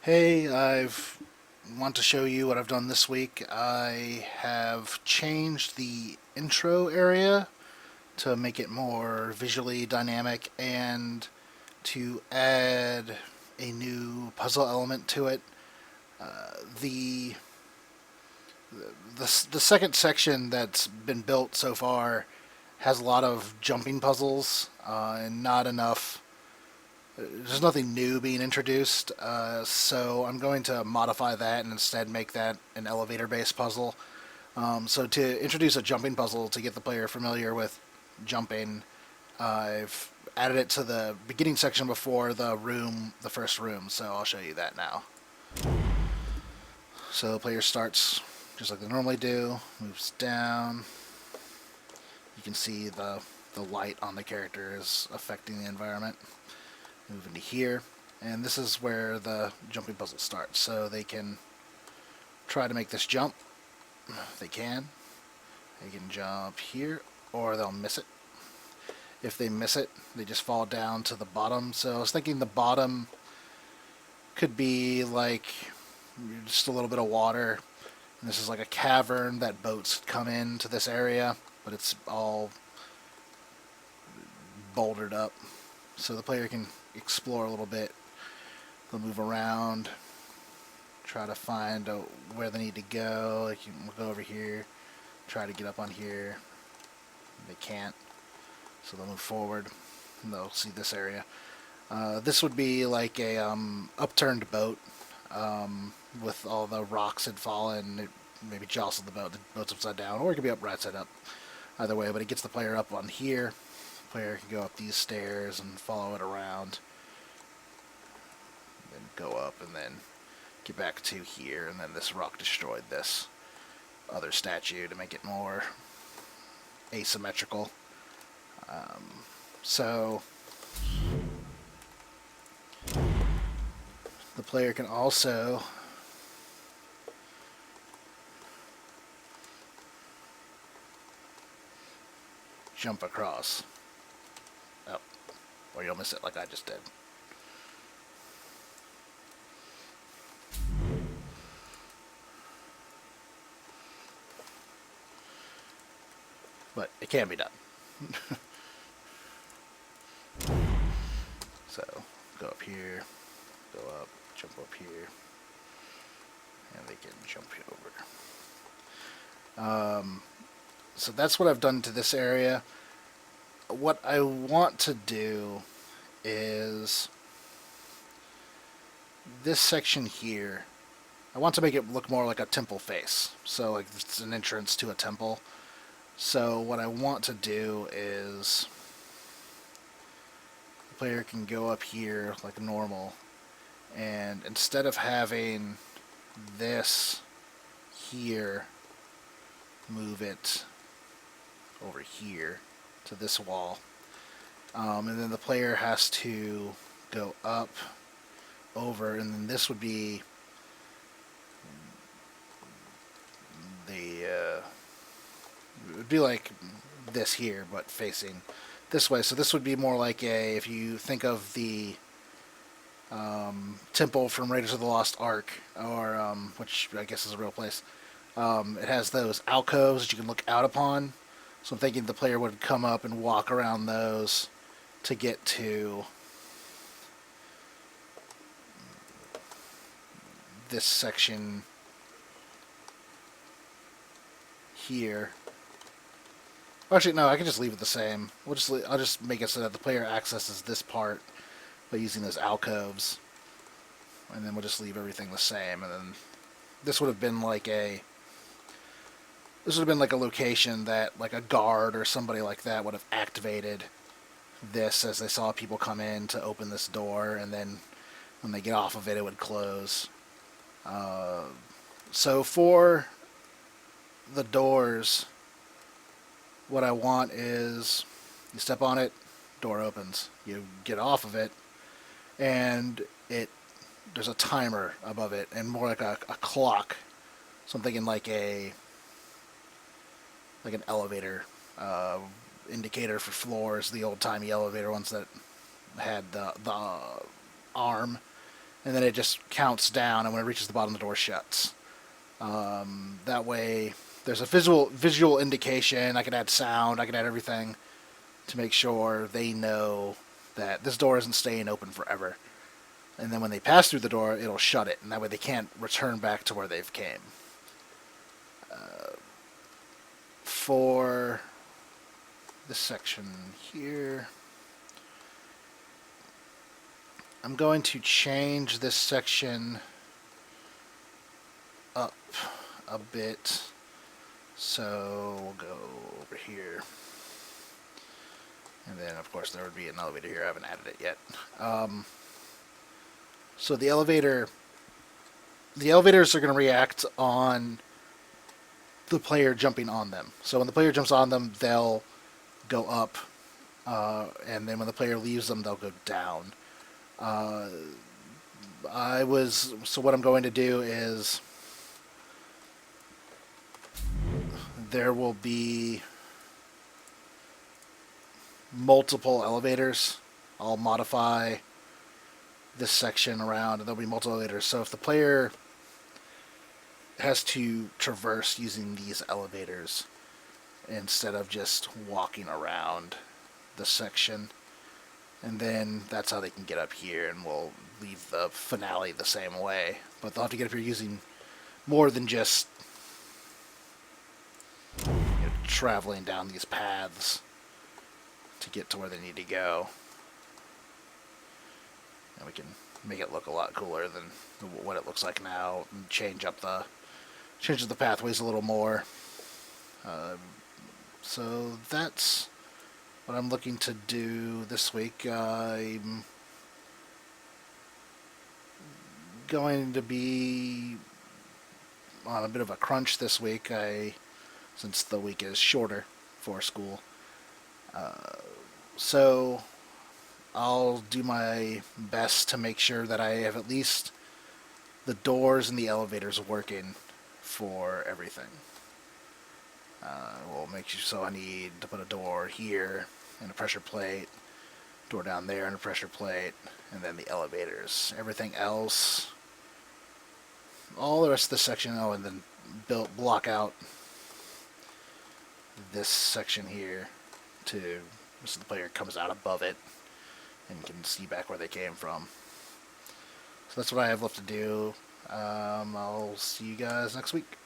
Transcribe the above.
Hey, I've want to show you what I've done this week. I have changed the intro area to make it more visually dynamic and to add a new puzzle element to it. The the second section that's been built so far has a lot of jumping puzzles and not enough. There's nothing new being introduced, so I'm going to modify that and instead make that an elevator-based puzzle. So to introduce a jumping puzzle to get the player familiar with jumping, I've added it to the beginning section before the first room. So I'll show you that now. So the player starts just like they normally do, moves down. You can see the light on the character is affecting the environment. Move into here, and this is where the jumping puzzle starts. So they can try to make this jump. They can. They can jump here, or they'll miss it. If they miss it, they just fall down to the bottom. So I was thinking the bottom could be like just a little bit of water. And this is like a cavern that boats come into this area, but it's all bouldered up. So the player can explore a little bit. They'll move around, try to find where they need to go. Like you can go over here, try to get up on here. They can't, so they'll move forward, and they'll see this area. This would be like a upturned boat with all the rocks had fallen. It maybe jostled the boat. The boat's upside down, or it could be right side up. Either way, but it gets the player up on here. The player can go up these stairs and follow it around. Then go up and then get back to here, and then this rock destroyed this other statue to make it more asymmetrical. So the player can also jump across. Oh, or you'll miss it like I just did. But it can be done. So go up here, go up, jump up here, and they can jump over. So that's what I've done to this area. What I want to do is this section here. I want to make it look more like a temple face. So like it's an entrance to a temple. So what I want to do is the player can go up here like normal, and instead of having this here, move it over here to this wall. And then the player has to go up, over, and then this would be it would be like this here, but facing this way. So this would be more like if you think of the temple from Raiders of the Lost Ark, or which I guess is a real place. It has those alcoves that you can look out upon. So I'm thinking the player would come up and walk around those to get to this section here. Actually, no, I can just leave it the same. I'll just make it so that the player accesses this part by using those alcoves, and then we'll just leave everything the same. And then this would have been like a location that like a guard or somebody like that would have activated this as they saw people come in to open this door, and then when they get off of it, it would close. So for the doors, what I want is you step on it, door opens. You get off of it, and there's a timer above it, and more like a clock. So I'm thinking like an elevator indicator for floors, the old timey elevator ones that had the arm, and then it just counts down, and when it reaches the bottom, the door shuts. That way, there's a visual indication. I can add sound. I can add everything to make sure they know that this door isn't staying open forever. And then when they pass through the door, it'll shut it, and that way they can't return back to where they've came. For this section here, I'm going to change this section up a bit. So we'll go over here. And then, of course, there would be an elevator here. I haven't added it yet. So the elevators are going to react on the player jumping on them. So when the player jumps on them, they'll go up. And then when the player leaves them, they'll go down. So what I'm going to do is there will be multiple elevators. I'll modify this section around, and there'll be multiple elevators. So if the player has to traverse using these elevators instead of just walking around the section, and then that's how they can get up here, and we'll leave the finale the same way. But they'll have to get up here using more than just traveling down these paths to get to where they need to go. And we can make it look a lot cooler than what it looks like now, and change up the pathways a little more. So that's what I'm looking to do this week. I'm going to be on a bit of a crunch this week, since the week is shorter for school. So I'll do my best to make sure that I have at least the doors and the elevators working for everything. We'll make sure, so I need to put a door here and a pressure plate, door down there and a pressure plate, and then the elevators. Everything else, all the rest of the section, and then block out this section here so the player comes out above it and can see back where they came from. So that's what I have left to do. I'll see you guys next week.